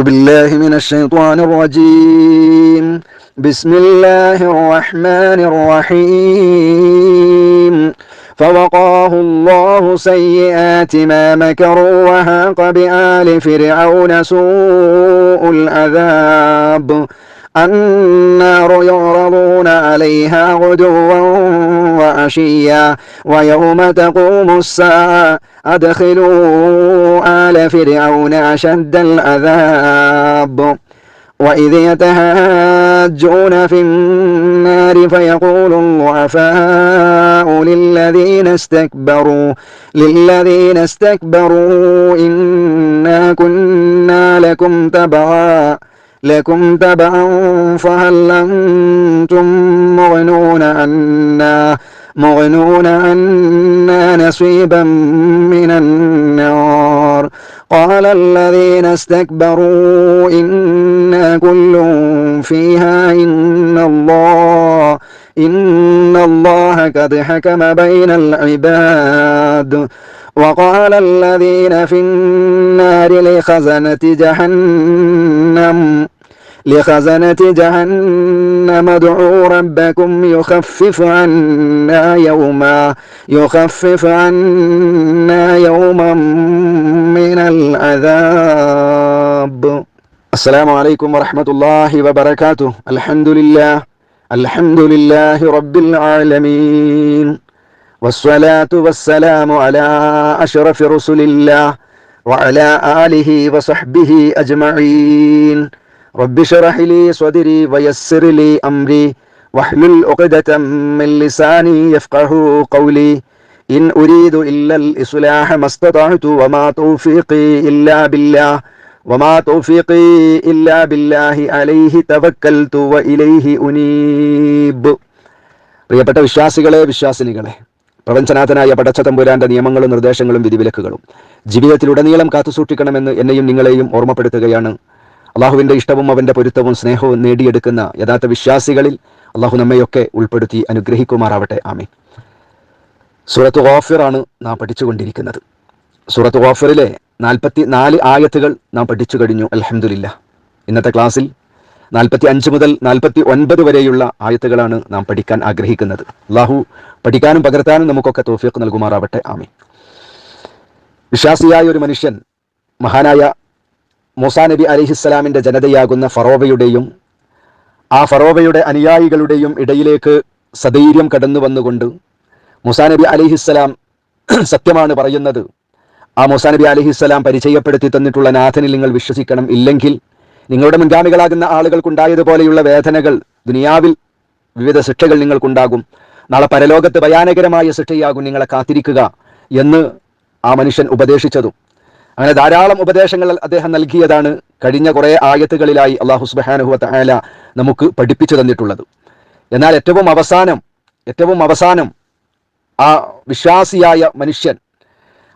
بالله من الشيطان الرجيم. بسم الله الرحمن الرحيم. فوقاه الله سيئات ما مكروا وحاق بآل فرعون سوء العذاب. النار يعرضون عليها غدوا وعشيا ويوم تقوم الساعة أدخلوا آل فرعون أشد العذاب. وإذ يتحاجون في النار فيقول الضعفاء للذين استكبروا إنا كنا لكم تبعا فهل أنتم مغنون عنا نصيبا من النار. قال الذين استكبروا إنا كل فيها إن الله قد حكم بين العباد. وقال الذين في النار لخزنة جهنم ادعوا ربكم يخفف عنا يوما من العذاب. السلام عليكم ورحمة الله وبركاته. الحمد لله رب العالمين، والصلاة والسلام على أشرف رسل الله وعلى آله وصحبه أجمعين. رب اشرح لي صدري ويسر لي أمري واحلل عقدة من لساني يفقهوا قولي. إن أريد إلا الإصلاح ما استطعت وما توفيقي إلا بالله عليه توكلت وإليه أنيب. പ്രിയപ്പെട്ട വിശ്വാസികളെ, വിശ്വാസിനികളെ, പ്രപഞ്ചനാഥനായ പടച്ച തമ്പുരാന്റെ നിയമങ്ങളും നിർദ്ദേശങ്ങളും വിധിവിലക്കുകളും ജീവിതത്തിലുടനീളം കാത്തുസൂക്ഷിക്കണമെന്ന് എന്നെയും നിങ്ങളെയും ഓർമ്മപ്പെടുത്തുകയാണ്. അള്ളാഹുവിന്റെ ഇഷ്ടവും അവന്റെ പൊരുത്തവും സ്നേഹവും നേടിയെടുക്കുന്ന യഥാർത്ഥ വിശ്വാസികളിൽ അള്ളാഹു നമ്മയൊക്കെ ഉൾപ്പെടുത്തി അനുഗ്രഹിക്കുമാറാവട്ടെ. ആമീൻ. സൂറത്ത് ഗാഫിർ ആണ് നാം പഠിച്ചുകൊണ്ടിരിക്കുന്നത്. സൂറത്ത് ഗാഫിറിലെ 44 ആയത്തുകൾ നാം പഠിച്ചു കഴിഞ്ഞു. അൽഹംദുലില്ലാഹ്. ഇന്നത്തെ ക്ലാസ്സിൽ 45 മുതൽ 49 വരെയുള്ള ആയത്തുകളാണ് നാം പഠിക്കാൻ ആഗ്രഹിക്കുന്നത്. അള്ളാഹു പഠിക്കാനും പകർത്താനും നമുക്കൊക്കെ തൗഫീഖ് നൽകുമാറാവട്ടെ. ആമീൻ. വിശ്വാസിയായ ഒരു മനുഷ്യൻ മഹാനായ മൂസാ നബി അലൈഹിസ്സലാമിന്റെ ജനതയാകുന്ന ഫറോവയുടെയും ആ ഫറോവയുടെ അനുയായികളുടെയും ഇടയിലേക്ക് സധൈര്യം കടന്നു വന്നുകൊണ്ട് മൂസാ നബി അലൈഹിസ്സലാം സത്യമാണ് പറയുന്നത്. ആ മൂസാ നബി അലൈഹിസ്സലാം പരിചയപ്പെടുത്തി തന്നിട്ടുള്ള നാഥനിൽ നിങ്ങൾ വിശ്വസിക്കണം, ഇല്ലെങ്കിൽ നിങ്ങളുടെ മുൻഗാമികളാകുന്ന ആളുകൾക്കുണ്ടായതുപോലെയുള്ള വേദനകൾ ദുനിയാവിൽ വിവിധ ശിക്ഷകൾ നിങ്ങൾക്കുണ്ടാകും, നാളെ പരലോകത്ത് ഭയാനകരമായ ശിക്ഷയാകും നിങ്ങളെ കാത്തിരിക്കുക എന്ന് ആ മനുഷ്യൻ ഉപദേശിച്ചതും. അങ്ങനെ ധാരാളം ഉപദേശങ്ങൾ അദ്ദേഹം നൽകിയതാണ് കഴിഞ്ഞ കുറേ ആയത്തുകളിലായി അല്ലാഹു സുബ്ഹാനഹു വ തആല നമുക്ക് പഠിപ്പിച്ചു തന്നിട്ടുള്ളത്. എന്നാൽ ഏറ്റവും അവസാനം ആ വിശ്വാസിയായ മനുഷ്യൻ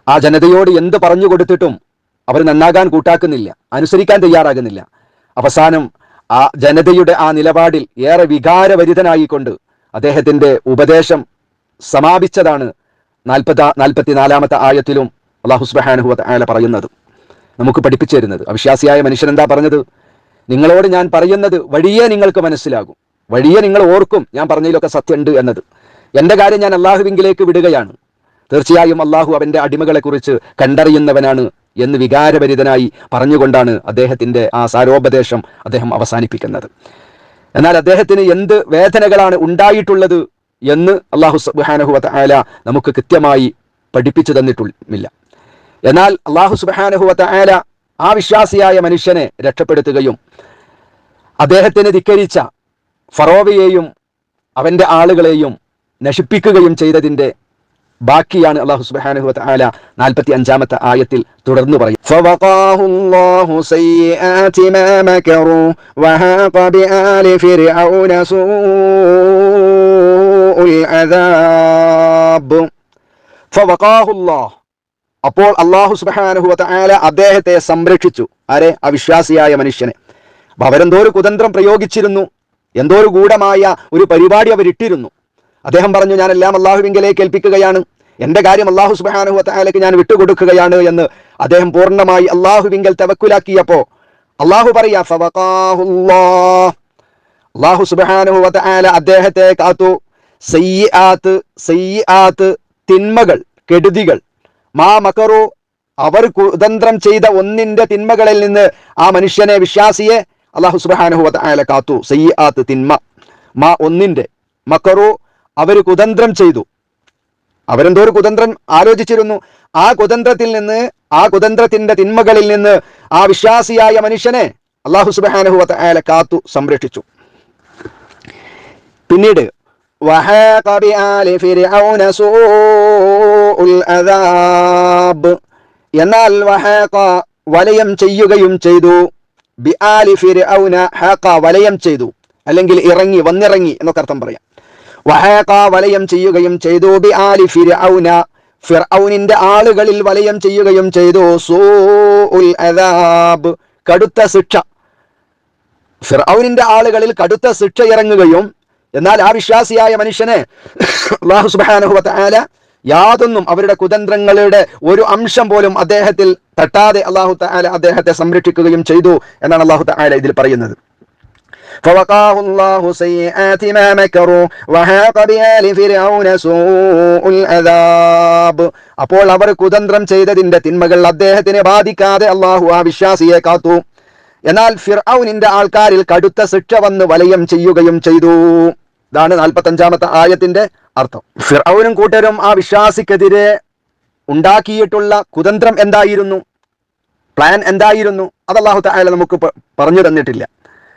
ആ ജനതയോട് എന്ത് പറഞ്ഞു കൊടുത്തിട്ടും അവർ നന്നാകാൻ കൂട്ടാക്കുന്നില്ല, അനുസരിക്കാൻ തയ്യാറാകുന്നില്ല. അവസാനം ആ ജനതയുടെ ആ നിലപാടിൽ ഏറെ വികാരഭരിതനായിക്കൊണ്ട് അദ്ദേഹത്തിന്റെ ഉപദേശം സമാപിച്ചതാണ് 44-ാമത്തെ ആയത്തിലും അല്ലാഹു സുബ്ഹാനഹു വ തആല പറയുന്നത്, നമുക്ക് പഠിപ്പിച്ചു തരുന്നത്. അവിശ്വാസിയായ മനുഷ്യൻ എന്താ പറഞ്ഞത്? നിങ്ങളോട് ഞാൻ പറയുന്നത് വഴിയേ നിങ്ങൾക്ക് മനസ്സിലാകും, വഴിയേ നിങ്ങൾ ഓർക്കും ഞാൻ പറഞ്ഞതിലൊക്കെ സത്യമുണ്ട് എന്നത്. എൻ്റെ കാര്യം ഞാൻ അള്ളാഹുവിങ്കിലേക്ക് വിടുകയാണ്. തീർച്ചയായും അള്ളാഹു അവന്റെ അടിമകളെ കുറിച്ച് കണ്ടറിയുന്നവനാണ് എന്ന് വികാരഭരിതനായി പറഞ്ഞുകൊണ്ടാണ് അദ്ദേഹത്തിന്റെ ആ സാരോപദേശം അദ്ദേഹം അവസാനിപ്പിക്കുന്നത്. എന്നാൽ അദ്ദേഹത്തിന് എന്ത് വേദനകളാണ് ഉണ്ടായിട്ടുള്ളത് എന്ന് അല്ലാഹു സുബ്ഹാനഹു വ തആല നമുക്ക് കൃത്യമായി പഠിപ്പിച്ചു തന്നിട്ടുമില്ല. എന്നാൽ അല്ലാഹു സുബ്ഹാനഹു വ തആല ആ വിശ്വാസിയായ മനുഷ്യനെ രക്ഷപ്പെടുത്തുകയും അദ്ദേഹത്തിന് ധിക്കരിച്ച ഫറോവയെയും അവന്റെ ആളുകളെയും നശിപ്പിക്കുകയും ചെയ്തതിന്റെ ബാക്കിയാണ് അല്ലാഹു സുബ്ഹാനഹു വ തആല 45-ാമത്തെ ആയത്തിൽ തുടർന്ന് പറയും. ഫവഖാഹുല്ലാഹു സയ്യിആതി മാ മകറൂ വഹാഖ ബിആലി ഫിർഔന സൂഉൽ അദാബ്. ഫവഖാഹുല്ലാഹ്, അപ്പോൾ അല്ലാഹു സുബ്ഹാനഹു വ തആല അദ്ദേഹത്തെ സംരക്ഷിച്ചു. ആരെ? അവിശ്വാസിയായ മനുഷ്യനെ. അപ്പൊ അവരെന്തോ ഒരു കുതന്ത്രം പ്രയോഗിച്ചിരുന്നു, എന്തോ ഒരു ഗൂഢമായ ഒരു പരിപാടി അവരിട്ടിരുന്നു. അദ്ദേഹം പറഞ്ഞു, ഞാനെല്ലാം അള്ളാഹുവിങ്കലേക്ക് ഏൽപ്പിക്കുകയാണ്, എൻ്റെ കാര്യം അല്ലാഹു സുബ്ഹാനഹു വ തആലയ്ക്ക് ഞാൻ വിട്ടുകൊടുക്കുകയാണ് എന്ന് അദ്ദേഹം പൂർണ്ണമായി അള്ളാഹുവിങ്കൽ തവക്കുലാക്കിയപ്പോൾ അള്ളാഹു പറയാ ഫവഖാഹുല്ലാഹ്, അള്ളാഹു സുബ്ഹാനഹു വ തആല അദ്ദേഹത്തെ കാത്തു. സയ്യിആത്ത് തിന്മകൾ, കെടുതികൾ, മാ മകറു അവർ കുതന്ത്രം ചെയ്ത ഒന്നിന്റെ തിന്മകളിൽ നിന്ന് ആ മനുഷ്യനെ, വിശ്വാസിയെ അള്ളാഹു സുബ്ഹാനഹു വ തആല കാത്തു. സയ്യിആത്ത് തിന്മ, മാ ഒന്നിന്റെ, മകറു അവർ കുതന്ത്രം ചെയ്തു. അവരെന്തോ ഒരു കുതന്ത്രം ആലോചിച്ചിരുന്നു. ആ കുതന്ത്രത്തിൽ നിന്ന്, ആ കുതന്ത്രത്തിന്റെ തിന്മകളിൽ നിന്ന് ആ വിശ്വാസിയായ മനുഷ്യനെ അള്ളാഹു സുബ്ഹാനഹു വ തആല കാത്തു, സംരക്ഷിച്ചു. പിന്നീട് വഹാഖ ബിആലി ഫിർഔന സൂഉൽ അദാബ്, എന്നാൽ വഹാഖ വലയം ചെയ്യുകയും ചെയ്തു, ബിആലി ഫിർഔന, ഹാഖ വലയം ചെയ്തു, അല്ലെങ്കിൽ ഇറങ്ങി, വന്നിറങ്ങി എന്നൊക്കെ അർത്ഥം പറയാം. വഹാഖ വലയം ചെയ്യുകയും ചെയ്തു, ബിആലി ഫിർഔന ഫിർഔനിന്റെ ആളുകളിൽ വലയം ചെയ്യുകയും ചെയ്തു, സൂഉൽ അദാബ് കടുത്ത ശിക്ഷ. ഫിർഔനിന്റെ ആളുകളിൽ കടുത്ത ശിക്ഷ ഇറങ്ങുകയും, എന്നാൽ ആ വിശ്വാസിയായ മനുഷ്യനെ അല്ലാഹു സുബ്ഹാനഹു വ തആല യാതൊന്നും, അവരുടെ കുതന്ത്രങ്ങളുടെ ഒരു അംശം പോലും അദ്ദേഹത്തിൽ തട്ടാതെ അല്ലാഹു തആല അദ്ദേഹത്തെ സംരക്ഷിക്കുകയും ചെയ്തു എന്നാണ് അല്ലാഹു തആല ഇതിൽ പറയുന്നത്. فوقاه الله سيئات ما مكروا وحاق بآل فرعون سوء العذاب, അപ്പോൾ അവർ കുതന്ത്രം ചെയ്തതിന്റെ തിന്മകൾ അദ്ദേഹത്തിനെ ബാധിക്കാതെ അല്ലാഹു ആ വിശ്വാസിയെ കാത്തു. എന്നാൽ ഫിർഔനിന്റെ ആൾക്കാരിൽ കടുത്ത ശിക്ഷ വന്ന് വലയം ചെയ്യുകയും ചെയ്തു. ഇതാണ് 45-ാമത്തെ ആയത്തിന്റെ അർത്ഥം. ഫിർഔനും കൂട്ടരും ആ വിശ്വാസിക്കെതിരെ ഉണ്ടാക്കിയിട്ടുള്ള കുതന്ത്രം എന്തായിരുന്നു, പ്ലാൻ എന്തായിരുന്നു, അത് അല്ലാഹു തആല നമുക്ക് പറഞ്ഞു തന്നിട്ടില്ല.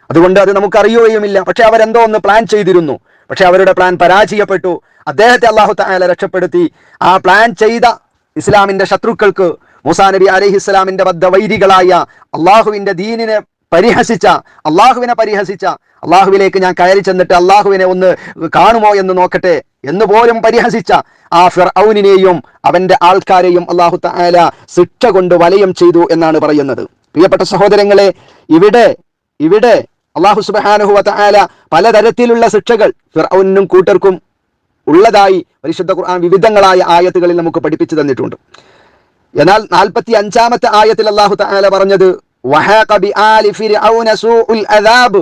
അതുകൊണ്ട് അത് നമുക്കറിയുകയുമില്ല. പക്ഷെ അവരെന്തോ ഒന്ന് പ്ലാൻ ചെയ്തിരുന്നു. പക്ഷെ അവരുടെ പ്ലാൻ പരാജയപ്പെട്ടു. അദ്ദേഹത്തെ അല്ലാഹു തആല രക്ഷപ്പെടുത്തി. ആ പ്ലാൻ ചെയ്ത ഇസ്ലാമിന്റെ ശത്രുക്കൾക്ക്, മൂസാ നബി അലൈഹിസ്സലാമിന്റെ ബദ്ധവൈരികളായ, അള്ളാഹുവിന്റെ ദീനിനെ പരിഹസിച്ച, അള്ളാഹുവിലേക്ക് ഞാൻ കയറി ചെന്നിട്ട് അള്ളാഹുവിനെ ഒന്ന് കാണുമോ എന്ന് നോക്കട്ടെ എന്ന് പോലും പരിഹസിച്ച ആ ഫിർഔനിനെയും അവന്റെ ആൾക്കാരെയും അല്ലാഹു തആല ശിക്ഷ കൊണ്ട് വലയം ചെയ്തു എന്നാണ് പറയുന്നത്. പ്രിയപ്പെട്ട സഹോദരങ്ങളെ, ഇവിടെ അല്ലാഹു സുബ്ഹാനഹു വ തആല പലതരത്തിലുള്ള ശിക്ഷകൾ ഫിർഔനും കൂട്ടർക്കും ഉള്ളതായി പരിശുദ്ധ ഖുർആൻ വിവിധങ്ങളായ ആയത്തുകളിൽ നമുക്ക് പഠിപ്പിച്ചു തന്നിട്ടുണ്ട്. എന്നാൽ 45-ാമത്തെ ആയത്തിൽ അല്ലാഹു തആല പറഞ്ഞത് വഹാഖ ബിആലി ഫിർഔന സൂഉൽ അദാബ്,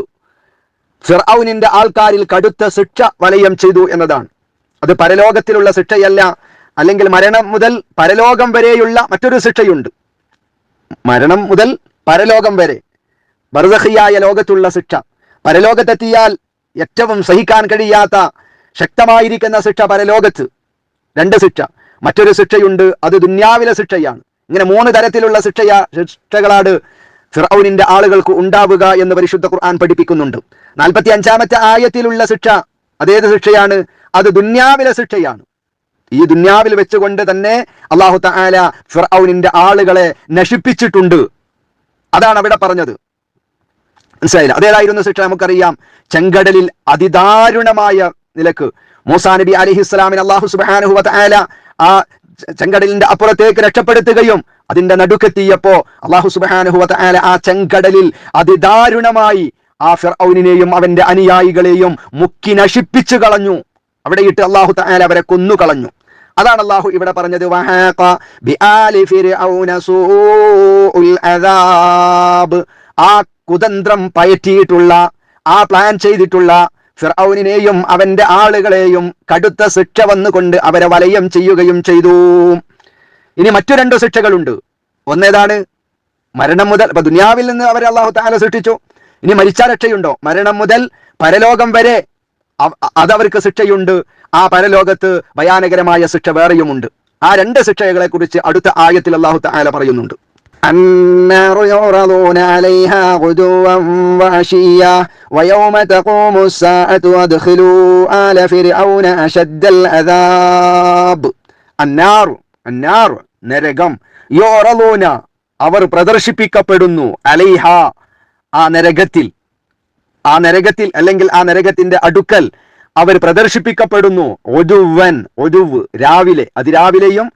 ഫിർഔനിന്റെ ആൾക്കാരിൽ കടുത്ത ശിക്ഷ വലയം ചെയ്തു എന്നതാണ്. അത് പരലോകത്തിലുള്ള ശിക്ഷയല്ല, അല്ലെങ്കിൽ മരണം മുതൽ പരലോകം വരെയുള്ള മറ്റൊരു ശിക്ഷയുണ്ട്. മരണം മുതൽ പരലോകം വരെ ബർസഖിയായ ലോകത്തുള്ള ശിക്ഷ. പരലോകത്തെത്തിയാൽ ഏറ്റവും സഹിക്കാൻ കഴിയാത്ത ശക്തമായിരിക്കുന്ന ശിക്ഷ പരലോകത്ത്, 2 ശിക്ഷ. മറ്റൊരു ശിക്ഷയുണ്ട്, അത് ദുന്യാവിലെ ശിക്ഷയാണ്. ഇങ്ങനെ 3 തരത്തിലുള്ള ശിക്ഷകളാണ് ഫിർഔനിന്റെ ആളുകൾക്ക് ഉണ്ടാവുക എന്ന് പരിശുദ്ധ ഖുർആൻ പഠിപ്പിക്കുന്നുണ്ട്. 45-ാമത്തെ ആയത്തിലുള്ള ശിക്ഷ അതേത് ശിക്ഷയാണ്? അത് ദുന്യാവിലെ ശിക്ഷയാണ്. ഈ ദുന്യാവിൽ വെച്ചുകൊണ്ട് തന്നെ അല്ലാഹു തആല ഫിർഔനിന്റെ ആളുകളെ നശിപ്പിച്ചിട്ടുണ്ട്. അതാണ് അവിടെ പറഞ്ഞത്. മനസ്സിലായില്ല? അതേതായിരുന്നു ശിക്ഷ? നമുക്കറിയാം. ചെങ്കടലിൽ അതിദാരുണമായ നിലക്ക് മൂസാ നബി അലൈഹിസ്സലാമിനെ അല്ലാഹു സുബ്ഹാനഹു വ തആല ആ ചെങ്കടലിന്റെ അപ്പുറത്തേക്ക് രക്ഷപ്പെടുത്തുകയും അതിന്റെ നടുക്കെത്തിയപ്പോ അല്ലാഹു സുബ്ഹാനഹു വ തആല ആ ചെങ്കടലിൽ അതിദാരുണമായി ആ ഫിർഔനിനെയും അവന്റെ അനുയായികളെയും മുക്കി നശിപ്പിച്ചു കളഞ്ഞു. അവിടെയിട്ട് അല്ലാഹു തആല അവരെ കൊന്നുകളഞ്ഞു. അതാണ് അല്ലാഹു ഇവിടെ പറഞ്ഞത് വഹാഖ ബിആലി ഫിർഔന സൂഉൽ അദാബ്. ആ കുതന്ത്രം പയറ്റിയിട്ടുള്ള, ആ പ്ലാൻ ചെയ്തിട്ടുള്ള ഫിർഔനിനെയും അവന്റെ ആളുകളെയും കടുത്ത ശിക്ഷ വന്നുകൊണ്ട് അവരെ വലയം ചെയ്യുകയും ചെയ്തു. ഇനി മറ്റു 2 ശിക്ഷകളുണ്ട്. ഒന്നേതാണ്? മരണം മുതൽ, ഇപ്പൊ ദുനിയാവിൽ നിന്ന് അവരെ അല്ലാഹു തആല സൃഷ്ടിച്ചു. ഇനി മരിച്ചാൽ രക്ഷയുണ്ടോ? മരണം മുതൽ പരലോകം വരെ അതവർക്ക് ശിക്ഷയുണ്ട്. ആ പരലോകത്ത് ഭയാനകരമായ ശിക്ഷ വേറെയുമുണ്ട്. ആ 2 ശിക്ഷകളെ കുറിച്ച് അടുത്ത ആയത്തിൽ അല്ലാഹു തആല പറയുന്നുണ്ട്. النار يعرضون عليها غدوا وعشيا ويوم تقوم الساعة وادخلوا آل فرعون أشد العذاب. النار നരകം, യുറളൂന അവർ പ്രദർശിപ്പിക്കപ്പെടുന്നു, അലൈഹ ആ നരകത്തിൽ അല്ലെങ്കിൽ ആ നരകത്തിന്റെ അടുക്കൽ അവർ പ്രദർശിപ്പിക്കപ്പെടുന്നു. ഒദുവ് രാവിലെ, അതിരാവിലെയും,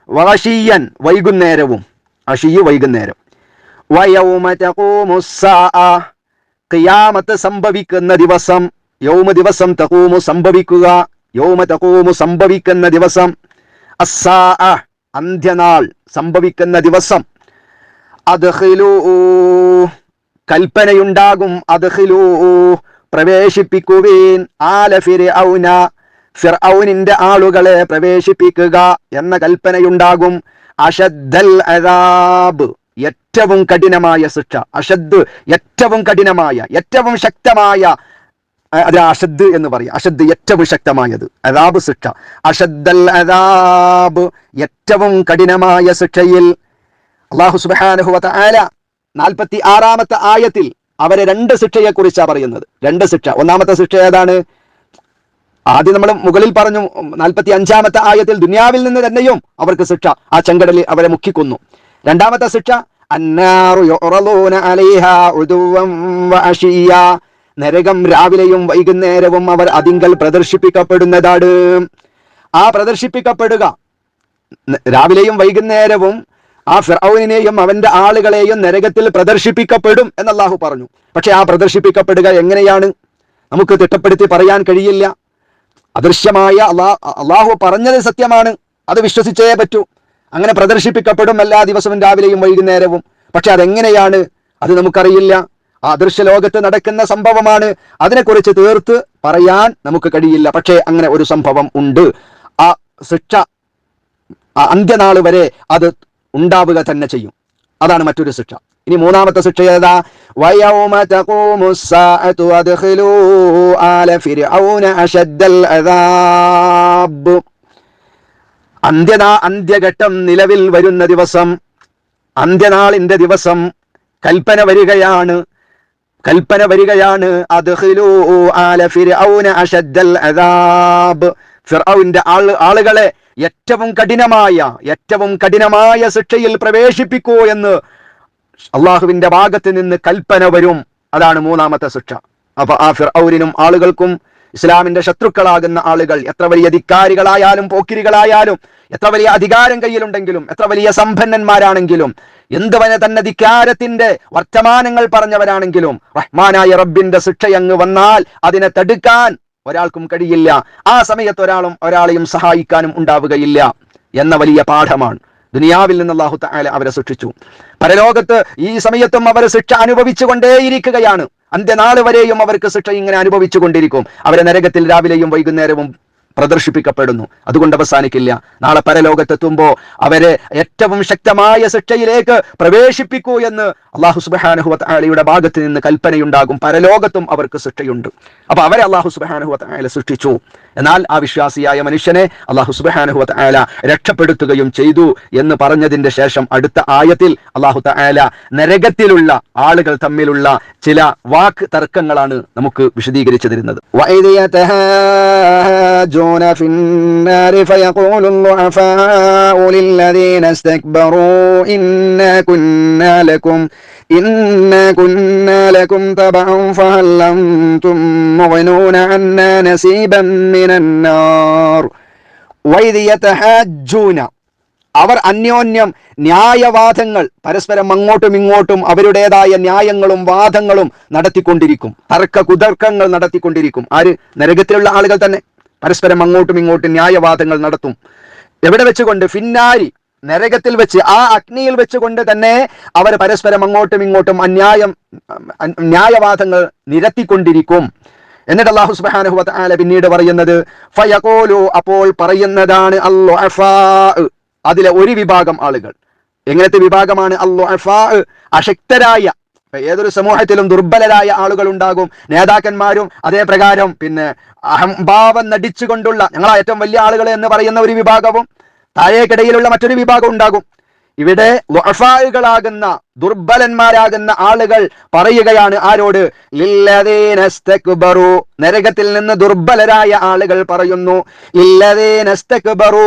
വഅശിയൻ വൈകുന്നേരവും, അശിയ് വൈകുന്നേരം. വയൗമ തഖൂമുസ്സാഅ ഖിയാമത്ത് സംഭവിക്കുന്ന ദിവസം, യൗമ ദിവസം, തഖൂമു സംഭവിക്കുക, യൗമ തഖൂമു സംഭവിക്കുന്ന ദിവസം, അസ്സാഅ അന്ത്യനാൾ സംഭവിക്കുന്ന ദിവസം, അദ്ഖിലൂ കൽപ്പനയുണ്ടാകും, അദ്ഖിലൂ പ്രവേശിപ്പിക്കുവീൻ ആല ഫിർഔന ഫിർഔനിന്റെ ആളുകളെ പ്രവേശിപ്പിക്കുക എന്ന കൽപ്പനയുണ്ടാകും. അഷദ്ദൽ അദാബ് ഏറ്റവും കഠിനമായ ശിക്ഷ. അഷദ് ഏറ്റവും കഠിനമായ, ഏറ്റവും ശക്തമായ, അത് അഷദ് എന്ന് പറയും. അഷദ് ഏറ്റവും ശക്തമായത്, അദാബ് ശിക്ഷ. അഷദ്ദൽ അദാബ് ഏറ്റവും കഠിനമായ ശിക്ഷയിൽ അല്ലാഹു സുബ്ഹാനഹു വ തആല 46-ാമത്തെ ആയത്തിൽ അവരെ രണ്ട് ശിക്ഷയെ കുറിച്ചാണ് പറയുന്നത്. രണ്ട് ശിക്ഷ. ഒന്നാമത്തെ ശിക്ഷ ഏതാണ്? ആദ്യം നമ്മൾ മുകളിൽ പറഞ്ഞു 45-ാമത്തെ ആയത്തിൽ ദുനിയാവിൽ നിന്ന് തന്നെയും അവർക്ക് ശിക്ഷ, ആ ചെങ്കടലിൽ അവരെ മുക്കിക്കൊന്നു. രണ്ടാമത്തെ ശിക്ഷ അന്നാറു യുറളൂന അലൈഹാ ഉദുവൻ വഅശിയ, നരകം രാവിലെയും വൈകുന്നേരവും അവർ അതിങ്കൽ പ്രദർശിപ്പിക്കപ്പെടുന്നതാണ്. ആ പ്രദർശിപ്പിക്കപ്പെടുക രാവിലെയും വൈകുന്നേരവും ആ ഫിർഔനെയും അവന്റെ ആളുകളെയും നരകത്തിൽ പ്രദർശിപ്പിക്കപ്പെടും എന്ന് അല്ലാഹു പറഞ്ഞു. പക്ഷെ ആ പ്രദർശിപ്പിക്കപ്പെടുക എങ്ങനെയാണ് നമുക്ക് തിട്ടപ്പെടുത്തി പറയാൻ കഴിയില്ല. അദൃശ്യമായ അല്ലാഹു പറഞ്ഞത് സത്യമാണ്, അത് വിശ്വസിച്ചേ പറ്റൂ. അങ്ങനെ പ്രദർശിപ്പിക്കപ്പെടും എല്ലാ ദിവസവും രാവിലെയും വൈകുന്നേരവും. പക്ഷെ അതെങ്ങനെയാണ് അത് നമുക്കറിയില്ല. ആ അദൃശ്യ ലോകത്ത് നടക്കുന്ന സംഭവമാണ്, അതിനെക്കുറിച്ച് തീർത്ത് പറയാൻ നമുക്ക് കഴിയില്ല. പക്ഷേ അങ്ങനെ ഒരു സംഭവം ഉണ്ട്. ആ ശിക്ഷ അന്ത്യനാൾ വരെ അത് ഉണ്ടാവുക തന്നെ ചെയ്യും. അതാണ് മറ്റൊരു ശിക്ഷ. ഇനി മൂന്നാമത്തെ ശിക്ഷ ഏതാ? വയൗമ തഖൂമുസ്സാഅതു അദ്ഖിലൂ ആല ഫിർഔന അശദ്ദൽ അദാബ്. അന്ത്യഘട്ടം നിലവിൽ വരുന്ന ദിവസം, അന്ത്യനാളിന്റെ ദിവസം കൽപ്പന വരികയാണ്. അദ്ഖിലൂ ആല ഫിർഔന അശദ്ദൽ അദാബ്. ഫിർഔന്റെ ആളുകളെ ഏറ്റവും കഠിനമായ ശിക്ഷയിൽ പ്രവേശിപ്പിക്കൂ എന്ന് അള്ളാഹുവിന്റെ ഭാഗത്ത് നിന്ന് കൽപ്പന വരും. അതാണ് മൂന്നാമത്തെ ശിക്ഷ. അപ്പൊ ആ ഫിർഔനിനും ആളുകൾക്കും, ഇസ്ലാമിന്റെ ശത്രുക്കളാകുന്ന ആളുകൾ എത്ര വലിയ ധിക്കാരികളായാലും പോക്കിരികളായാലും, എത്ര വലിയ അധികാരം കയ്യിലുണ്ടെങ്കിലും, എത്ര വലിയ സമ്പന്നന്മാരാണെങ്കിലും, എന്തുവനെ തന്നെ ധിക്കാരത്തിന്റെ വർത്തമാനങ്ങൾ പറഞ്ഞവരാണെങ്കിലും, റഹ്മാനായ റബ്ബിന്റെ ശിക്ഷയങ്ങ് വന്നാൽ അതിനെ തടുക്കാൻ ഒരാൾക്കും കഴിയില്ല. ആ സമയത്ത് ഒരാളെയും സഹായിക്കാനും ഉണ്ടാവുകയില്ല എന്ന വലിയ പാഠമാണ്. ദുനിയാവിൽ നിന്ന് അല്ലാഹു തആല അവരെ ശിക്ഷിച്ചു. പരലോകത്ത് ഈ സമയത്തും അവർ ശിക്ഷ അനുഭവിച്ചു കൊണ്ടേയിരിക്കുകയാണ്. അന്ത്യനാൾ വരെയും അവർക്ക് ശിക്ഷ ഇങ്ങനെ അനുഭവിച്ചു കൊണ്ടിരിക്കും. അവരെ നരകത്തിൽ രാവിലെയും വൈകുന്നേരവും പ്രദർശിപ്പിക്കപ്പെടുന്നു. അതുകൊണ്ട് അവസാനിക്കില്ല. നാളെ പരലോകത്തെത്തുമ്പോൾ അവരെ ഏറ്റവും ശക്തമായ ശിക്ഷയിലേക്ക് പ്രവേശിപ്പിക്കൂ എന്ന് അല്ലാഹു സുബ്ഹാനഹു വ തആലയുടെ ഭാഗത്ത് നിന്ന് കൽപ്പനയുണ്ടാകും. പരലോകത്തും അവർക്ക് ശിക്ഷയുണ്ട്. അപ്പൊ അവരെ അല്ലാഹു സുബ്ഹാനഹു വ തആല സൃഷ്ടിച്ചു. എന്നാൽ ആ വിശ്വാസിയായ മനുഷ്യനെ അല്ലാഹു സുബ്ഹാനഹു വ തആല രക്ഷപ്പെടുത്തുകയും ചെയ്തു എന്ന് പറഞ്ഞതിന്റെ ശേഷം അടുത്ത ആയത്തിൽ അല്ലാഹു തആല നരകത്തിലുള്ള ആളുകൾ തമ്മിലുള്ള ചില വാക്ക് തർക്കങ്ങളാണ് നമുക്ക് വിശദീകരിച്ചു തരുന്നത്. في النار فيقول الضعفاء للذين استكبروا إنا كنا لكم تبعا فهل أنتم مغنون عنا نصيبا من النار وإذ يتحاجون. അവർ അന്യോന്യം ന്യായവാദങ്ങൾ പരസ്പരം അങ്ങോട്ടും ഇങ്ങോട്ടും അവരുടേതായ ന്യായങ്ങളും വാദങ്ങളും നടത്തിക്കൊണ്ടിരിക്കും. കുതർക്കങ്ങൾ നടത്തിക്കൊണ്ടിരിക്കും. ആര്? നരകത്തിലുള്ള ആളുകൾ തന്നെ പരസ്പരം അങ്ങോട്ടും ഇങ്ങോട്ടും ന്യായവാദങ്ങൾ നടത്തും. എവിടെ വെച്ചുകൊണ്ട്? ഫിന്നാരി, നരകത്തിൽ വെച്ച്, ആ അഗ്നിയിൽ വെച്ചുകൊണ്ട് തന്നെ അവർ പരസ്പരം അങ്ങോട്ടും ഇങ്ങോട്ടും ന്യായവാദങ്ങൾ നിരത്തിക്കൊണ്ടിരിക്കും. എന്നിട്ട് അല്ലാഹു സുബ്ഹാനഹു വ തആല പിന്നീട് പറയുന്നത് ഫയഖൂലു, അപ്പോൾ പറയുന്നതാണ് അൽളുഅഫാ, അതിലെ ഒരു വിഭാഗം ആളുകൾ. എങ്ങനത്തെ വിഭാഗമാണ്? അൽളുഅഫാ, അശക്തരായ. ഏതൊരു സമൂഹത്തിലും ദുർബലരായ ആളുകൾ ഉണ്ടാകും. നേതാക്കന്മാരും അതേ പ്രകാരം പിന്നെ അഹംഭാവം നടിച്ചുകൊണ്ടുള്ള, ഞങ്ങളാ ഏറ്റവും വലിയ ആളുകൾ എന്ന് പറയുന്ന ഒരു വിഭാഗവും താഴേക്കിടയിലുള്ള മറ്റൊരു വിഭാഗം ഉണ്ടാകും. ഇവിടെ ളുഅഫാകളാകുന്ന ദുർബലന്മാരാകുന്ന ആളുകൾ പറയുകയാണ് ആരോട്? ലില്ലദീനസ്തക്ബറു, നരകത്തിൽ നിന്ന് ദുർബലരായ ആളുകൾ പറയുന്നു. ലില്ലദീനസ്തക്ബറു,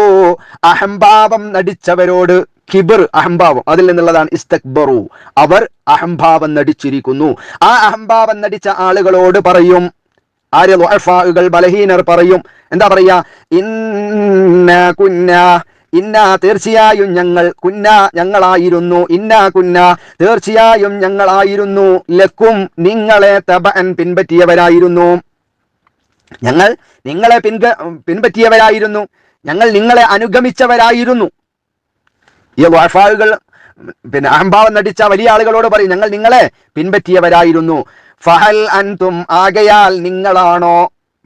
അഹംഭാവം നടിച്ചവരോട്. കിബർ, അഹംഭാവം, അതിൽ നിന്നുള്ളതാണ് ഇസ്തക്ബറു. അവർ അഹംഭാവം നടിച്ചിരിക്കുന്നു. ആ അഹംഭാവം നടിച്ച ആളുകളോട് പറയും. ആര്? ളുഅഫാകൾ, ബലഹീനർ പറയും. എന്താ പറയാ? തീർച്ചയായും ഞങ്ങളായിരുന്നു. തീർച്ചയായും ഞങ്ങളായിരുന്നു. ലക്കും, നിങ്ങളെ തബഅൻ പിൻപറ്റിയവരായിരുന്നു. ഞങ്ങൾ നിങ്ങളെ പിൻപറ്റിയവരായിരുന്നു. ഞങ്ങൾ നിങ്ങളെ അനുഗമിച്ചവരായിരുന്നു. ഈ ളുഅഫാകൾ പിന്നെ അഹംഭാവം നടിച്ച വലിയ ആളുകളോട് പറയും, ഞങ്ങൾ നിങ്ങളെ പിൻപറ്റിയവരായിരുന്നു. ഫഹൽ അൻതും ആകയാൽ നിങ്ങളാണോ,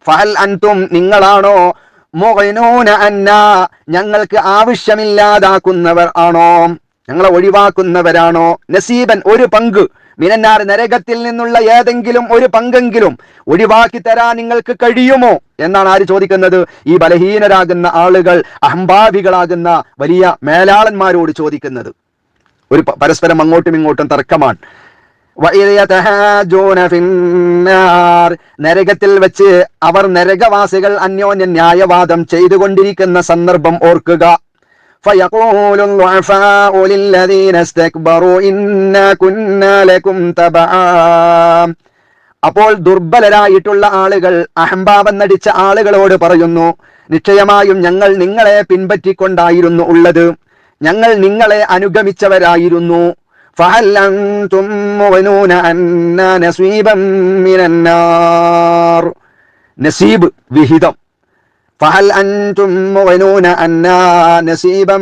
ഫഹൽ അൻതും നിങ്ങളാണോ, മുഗ്നൂന അന്നാ ഞങ്ങൾക്ക് ആവശ്യമില്ലാതാക്കുന്നവർ ആണോ, ഞങ്ങളെ ഒഴിവാക്കുന്നവരാണോ, നസീബൻ ഒരു പങ്ക്, മിനന്നാർ നരകത്തിൽ നിന്നുള്ള ഏതെങ്കിലും ഒരു പങ്കെങ്കിലും ഒഴിവാക്കി തരാൻ നിങ്ങൾക്ക് കഴിയുമോ എന്നാണ് ആര് ചോദിക്കുന്നത്? ഈ ബലഹീനരാകുന്ന ആളുകൾ, അഹംഭാവികളാകുന്ന വലിയ മേലാളന്മാരോട് ചോദിക്കുന്നത്. ഒരു പരസ്പരം അങ്ങോട്ടും ഇങ്ങോട്ടും തർക്കമാണ്. നരകത്തിൽ വെച്ച് അവർ നരകവാസികൾ അന്യോന്യ ന്യായവാദം ചെയ്തുകൊണ്ടിരിക്കുന്ന സന്ദർഭം ഓർക്കുക. فيقول الضعفاء للذين استكبروا إنا كنا لكم تبعا. അപ്പോൾ ദുർബലരായിട്ടുള്ള ആളുകൾ, അഹംഭാവം നടിച്ച ആളുകളോട് പറയുന്നു, നിശ്ചയമായും ഞങ്ങൾ നിങ്ങളെ പിൻപറ്റിക്കൊണ്ടായിരുന്നു ഉള്ളത്, ഞങ്ങൾ നിങ്ങളെ അനുഗമിച്ചവരായിരുന്നു. فهل أنتم مغنون عنا نصيبا من النار. നസീബ് വിഹിതം. فهل أنتم مغنون عنا نصيبا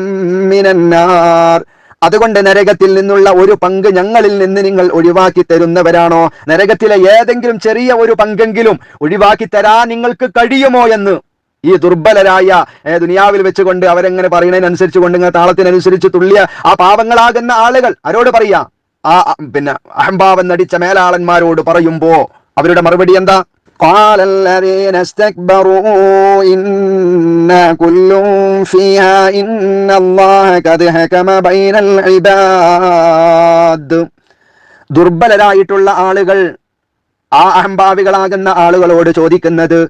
من النار. അതുകൊണ്ട് നരകത്തിൽ നിന്നുള്ള ഒരു പങ്ക് ഞങ്ങളിൽ നിന്ന് നിങ്ങൾ ഒഴിവാക്കി തരുന്നവരാണോ? നരകത്തിലെ ഏതെങ്കിലും ചെറിയ ഒരു പങ്കെങ്കിലും ഒഴിവാക്കി തരാൻ നിങ്ങൾക്ക് കഴിയുമോ എന്ന് ഈ ദുർബലരായ ദുനിയാവിൽ വെച്ചുകൊണ്ട് അവരെങ്ങനെ പറയുന്നതിനനുസരിച്ച് കൊണ്ട് ഇങ്ങനെ താളത്തിനനുസരിച്ച് തുള്ളിയ ആ പാവങ്ങളാകുന്ന ആളുകൾ ആരോട് പറയാ? ആ പിന്നെ അഹംഭാവം നടിച്ച മേലാളന്മാരോട് പറയുമ്പോ അവരുടെ മറുപടി എന്താ? قال الذين استكبروا إنا كل فيها إن الله قد حكم بين العباد. ദുർബലരായിട്ടുള്ള ആളുകൾ ആ അഹംഭാവികളാകുന്ന ആളുകളോട് ചോദിക്കുന്നത്,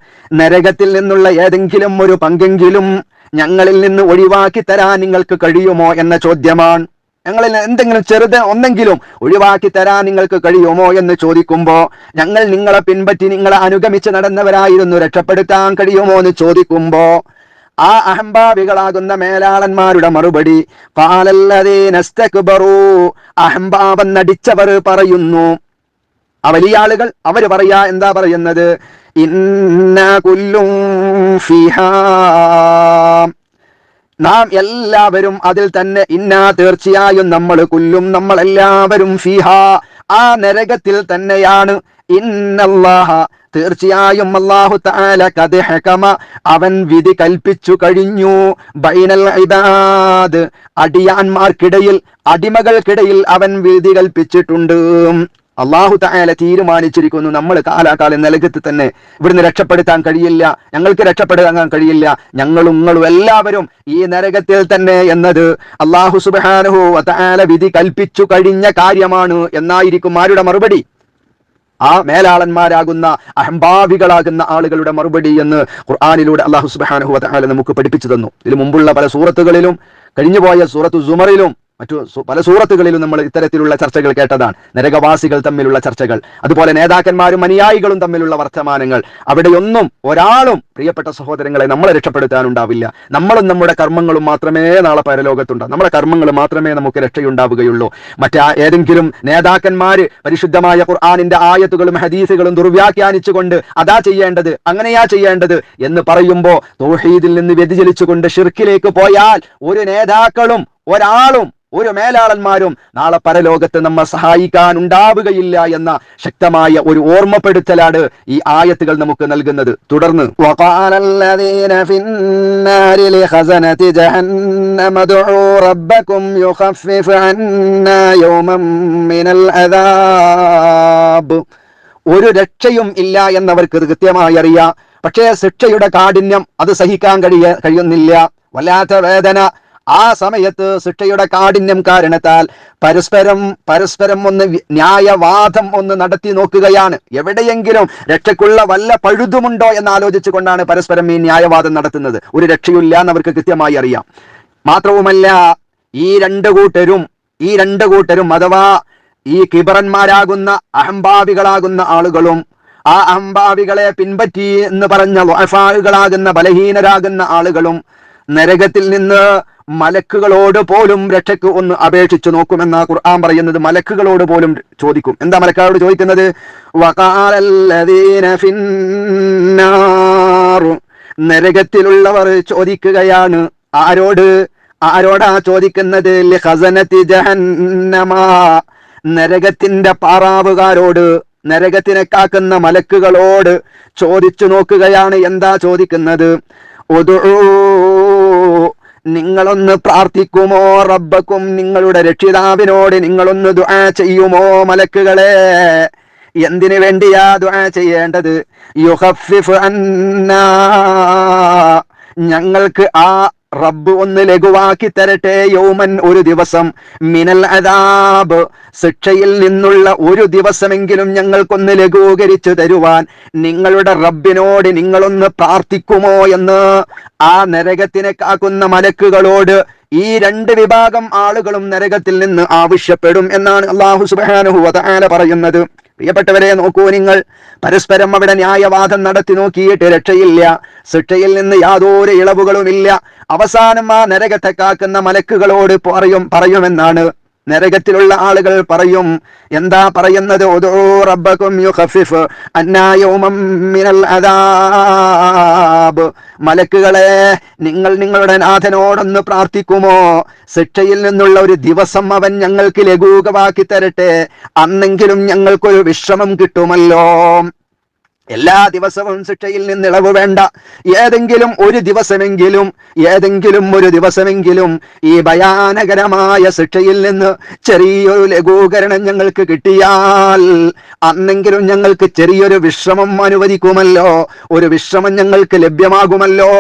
നരകത്തിൽ നിന്നുള്ള ഏതെങ്കിലും ഒരു പങ്കെങ്കിലും ഞങ്ങളിൽ നിന്ന് ഒഴിവാക്കി തരാൻ നിങ്ങൾക്ക് കഴിയുമോ എന്ന ചോദ്യമാണ്. ഞങ്ങളിൽ എന്തെങ്കിലും ചെറുത് ഒന്നെങ്കിലും ഒഴിവാക്കി തരാൻ നിങ്ങൾക്ക് കഴിയുമോ എന്ന് ചോദിക്കുമ്പോ, ഞങ്ങൾ നിങ്ങളെ പിൻപറ്റി നിങ്ങളെ അനുഗമിച്ച് നടന്നവരായിരുന്നു, രക്ഷപ്പെടുത്താൻ കഴിയുമോ എന്ന് ചോദിക്കുമ്പോ ആ അഹംഭാവികളാകുന്ന മേലാളന്മാരുടെ മറുപടി, ഖാലല്ലദീന ഇസ്തക്ബറൂ, അഹംഭാവം നടിച്ചവർ പറയുന്നു, ആ വലിയ ആളുകൾ അവർ പറയാ, എന്താ പറയുന്നത്? ഇന്നാ കുല്ലും ഫീഹാ, നാം എല്ലാവരും അതിൽ തന്നെ, ഇന്നാ തീർച്ചയായും നമ്മൾ, കുല്ലും നമ്മൾ എല്ലാവരും, ഫീഹാ ആ നരകത്തിൽ തന്നെയാണ്. ഇന്നല്ലാഹ തീർച്ചയായും അല്ലാഹു തആല ഖദ് ഹകമ അവൻ വിധി കൽപ്പിച്ചു കഴിഞ്ഞു, ബൈനൽ ഇബാദ് അടിയാന്മാർക്കിടയിൽ, അടിമകൾക്കിടയിൽ അവൻ വിധി കൽപ്പിച്ചിട്ടുണ്ട്. അള്ളാഹു തആല തീരുമാനിച്ചിരിക്കുന്നു, നമ്മൾ കാലാകാലം നരകത്തിൽ തന്നെ, ഇവിടുന്ന് രക്ഷപ്പെടുത്താൻ കഴിയില്ല, ഞങ്ങൾക്ക് രക്ഷപ്പെടുത്താൻ കഴിയില്ല, ഞങ്ങളും നിങ്ങളും എല്ലാവരും ഈ നരകത്തിൽ തന്നെ എന്നത് അള്ളാഹു സുബ്ഹാനഹു വ തആല വിധി കൽപ്പിച്ചു കഴിഞ്ഞ കാര്യമാണ് എന്നായിരിക്കും ആരുടെ മറുപടി? ആ മേലാളന്മാരാകുന്ന അഹംഭാവികളാകുന്ന ആളുകളുടെ മറുപടി എന്ന് ഖുർആനിലൂടെ അള്ളാഹു സുബ്ഹാനഹു വ തആല നമുക്ക് പഠിപ്പിച്ചു തന്നു. ഇതിനു മുമ്പുള്ള പല സൂറത്തുകളിലും, കഴിഞ്ഞുപോയ സൂറത്തു സുമറിലും മറ്റു പല സൂറത്തുകളിലും നമ്മൾ ഇത്തരത്തിലുള്ള ചർച്ചകൾ കേട്ടതാണ്. നരകവാസികൾ തമ്മിലുള്ള ചർച്ചകൾ, അതുപോലെ നേതാക്കന്മാരും അനുയായികളും തമ്മിലുള്ള വർത്തമാനങ്ങൾ. അവിടെയൊന്നും ഒരാളും പ്രിയപ്പെട്ട സഹോദരങ്ങളെ നമ്മളെ രക്ഷപ്പെടുത്താനുണ്ടാവില്ല. നമ്മളും നമ്മുടെ കർമ്മങ്ങളും മാത്രമേ നാളെ പരലോകത്തുണ്ടാവും. നമ്മുടെ കർമ്മങ്ങൾ മാത്രമേ നമുക്ക് രക്ഷയുണ്ടാവുകയുള്ളൂ. ഏതെങ്കിലും നേതാക്കന്മാര് പരിശുദ്ധമായ ഖുർആനിന്റെ ആയത്തുകളും ഹദീസുകളും ദുർവ്യാഖ്യാനിച്ചുകൊണ്ട് അതാ ചെയ്യേണ്ടത്, അങ്ങനെയാ ചെയ്യേണ്ടത് എന്ന് പറയുമ്പോ തൗഹീദിൽ നിന്ന് വ്യതിചലിച്ചുകൊണ്ട് ശിർക്കിലേക്ക് പോയാൽ ഒരു നേതാക്കളും ഒരാളും ഒരു മേലാളന്മാരും നാളെ പരലോകത്ത് നമ്മെ സഹായിക്കാൻ ഉണ്ടാവുകയില്ല എന്ന ശക്തമായ ഒരു ഓർമ്മപ്പെടുത്തലാണ് ഈ ആയത്തുകൾ നമുക്ക് നൽകുന്നത്. തുടർന്ന് വഖാലല്ലദീന ഫിന്നാരി ലിഖസനതി ജഹന്നമ ദുഉ റബ്ബകും യുഖഫിഫ് അന്നാ യൗമൻ മിനൽ അദാബ്. ഒരു രക്ഷയും ഇല്ല എന്നവർക്ക് കൃത്യമായി അറിയാം. പക്ഷേ ശിക്ഷയുടെ കാഠിന്യം അത് സഹിക്കാൻ കഴിയുന്നില്ല. വല്ലാത്ത വേദന. ആ സമയത്ത് ശിക്ഷയുടെ കാഠിന്യം കാരണത്താൽ പരസ്പരം ഒന്ന് ന്യായവാദം ഒന്ന് നടത്തി നോക്കുകയാണ്. എവിടെയെങ്കിലും രക്ഷയ്ക്കുള്ള വല്ല പഴുതുമുണ്ടോ എന്ന് ആലോചിച്ചു കൊണ്ടാണ് പരസ്പരം ഈ ന്യായവാദം നടത്തുന്നത്. ഒരു രക്ഷയില്ല എന്നവർക്ക് കൃത്യമായി അറിയാം. മാത്രവുമല്ല, ഈ രണ്ടു കൂട്ടരും അഥവാ ഈ കിബറന്മാരാകുന്ന അഹംഭാവികളാകുന്ന ആളുകളും ആ അഹംഭാവികളെ പിൻപറ്റി എന്ന് പറഞ്ഞ ളുഅഫാകളാകുന്ന ബലഹീനരാകുന്ന ആളുകളും നരകത്തിൽ നിന്ന് മലക്കുകളോട് പോലും രക്ഷയ്ക്ക് ഒന്ന് അപേക്ഷിച്ചു നോക്കുമെന്ന ഖുർആൻ പറയുന്നത്. മലക്കുകളോട് പോലും ചോദിക്കും. എന്താ മലക്കുകളോട് ചോദിക്കുന്നത്? വഖാലല്ലദീന ഫിന്നാർ, നരകത്തിലുള്ളവർ ചോദിക്കുകയാണ്. ആരോട്? ആരോടാ ചോദിക്കുന്നത്? ലിഖസനതി ജഹന്നമ, നരകത്തിന്റെ പാറാവുകാരോട്, നരകത്തിനെ കാക്കുന്ന മലക്കുകളോട് ചോദിച്ചു നോക്കുകയാണ്. എന്താ ചോദിക്കുന്നത്? ഉദ്ഉ, നിങ്ങളൊന്ന് പ്രാർത്ഥിക്കുമോ റബ്ബക്കും, നിങ്ങളുടെ രക്ഷിതാവിനോട് നിങ്ങളൊന്ന് ദുആ ചെയ്യുമോ മലക്കുകളെ? എന്തിനു വേണ്ടിയാ ദുആ ചെയ്യേണ്ടത്? യുഖഫിഫ് അന്നാ, ഞങ്ങൾക്ക് ആ റബ്ബ് ഒന്ന് ലഘുവാക്കി തരട്ടെ, യൗമൻ, ഒരു ദിവസം, മിനൽ അദാബ്, ശിക്ഷയിൽ നിന്നുള്ള ഒരു ദിവസമെങ്കിലും ഞങ്ങൾക്കൊന്ന് ലഘൂകരിച്ചു തരുവാൻ നിങ്ങളുടെ റബ്ബിനോട് നിങ്ങളൊന്ന് പ്രാർത്ഥിക്കുമോ എന്ന് ആ നരകത്തിനെ കാക്കുന്ന മലക്കുകളോട് ഈ രണ്ട് വിഭാഗം ആളുകളും നരകത്തിൽ നിന്ന് ആവശ്യപ്പെടും എന്നാണ് അല്ലാഹു സുബ്ഹാനഹു വ തആല പറയുന്നത്. പ്രിയപ്പെട്ടവരെ, നോക്കൂ നിങ്ങൾ, പരസ്പരം അവിടെ ന്യായവാദം നടത്തി നോക്കിയിട്ട് രക്ഷയില്ല, ശിക്ഷയിൽ നിന്ന് യാതൊരു ഇളവുകളുമില്ല. അവസാനം ആ നരകത്തെ കാക്കുന്ന മലക്കുകളോട് പറയുമെന്നാണ്. നരകത്തിലുള്ള ആളുകൾ പറയും. എന്താ പറയുന്നത്? ഉദൂ റബ്ബക്കും യുഖഫിഫ് അന്നാ യൗമം മിനൽ അദാബ്, മലക്കുകളെ, നിങ്ങൾ നിങ്ങളുടെ നാഥനോടൊന്ന് പ്രാർത്ഥിക്കുമോ, ശിക്ഷയിൽ നിന്നുള്ള ഒരു ദിവസം അവൻ ഞങ്ങൾക്ക് ലഘൂകമാക്കി തരട്ടെ, അന്നെങ്കിലും ഞങ്ങൾക്കൊരു വിശ്രമം കിട്ടുമല്ലോ. എല്ലാ ദിവസവും ശിക്ഷയിൽ നിന്ന് ഇളവ് വേണ്ട, ഏതെങ്കിലും ഒരു ദിവസമെങ്കിലും ഈ ഭയാനകരമായ ശിക്ഷയിൽ നിന്ന് ചെറിയൊരു ലഘൂകരണം ഞങ്ങൾക്ക് കിട്ടിയാൽ അന്നെങ്കിലും ഞങ്ങൾക്ക് ചെറിയൊരു വിശ്രമം അനുവദിക്കുമല്ലോ, ഒരു വിശ്രമം ഞങ്ങൾക്ക് ലഭ്യമാകുമല്ലോ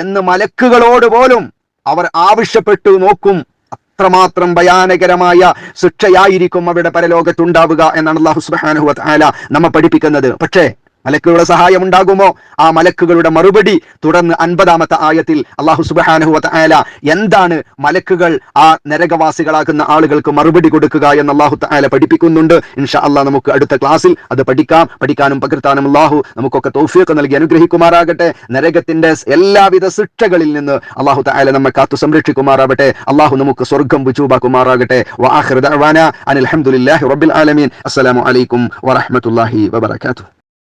എന്ന് മലക്കുകളോട് പോലും അവർ ആവശ്യപ്പെട്ടു നോക്കും. അത്രമാത്രം ഭയാനകരമായ ശിക്ഷയായിരിക്കും അവിടെ പരലോകത്തുണ്ടാവുക എന്നാണ് അല്ലാഹു സുബ്ഹാനഹു വ തആല നമ്മെ പഠിപ്പിക്കുന്നത്. പക്ഷേ മലക്കുകളുടെ സഹായം ഉണ്ടാകുമോ? ആ മലക്കുകളുടെ മറുപടി തുടർന്ന് 50-ാമത്തെ ആയത്തിൽ അല്ലാഹു സുബ്ഹാനഹു വ തആല എന്താണ് മലക്കുകൾ ആ നരകവാസികളാകുന്ന ആളുകൾക്ക് മറുപടി കൊടുക്കുക എന്ന് അല്ലാഹു തആല പഠിപ്പിക്കുന്നുണ്ട്. ഇൻഷാ അല്ലാഹ് നമുക്ക് അടുത്ത ക്ലാസ്സിൽ അത് പഠിക്കാനും പകർത്താനും അല്ലാഹു നമുക്കൊക്കെ തൗഫീഖ് നൽകി അനുഗ്രഹിക്കുമാറാകട്ടെ. നരകത്തിന്റെ എല്ലാവിധ ശിക്ഷകളിൽ നിന്ന് അല്ലാഹു തആല നമ്മെ കാത്തു സംരക്ഷിക്കുമാറാവട്ടെ. അല്ലാഹു നമുക്ക് സ്വർഗ്ഗം വുജൂബാക്കുമാറാകട്ടെ. വആഖിറു ദഅവാന അനിൽ ഹംദുലില്ലാഹി റബ്ബിൽ ആലമീൻ. അസ്സലാമു അലൈക്കും വറഹ്മത്തുള്ളാഹി വബറകാതുഹു.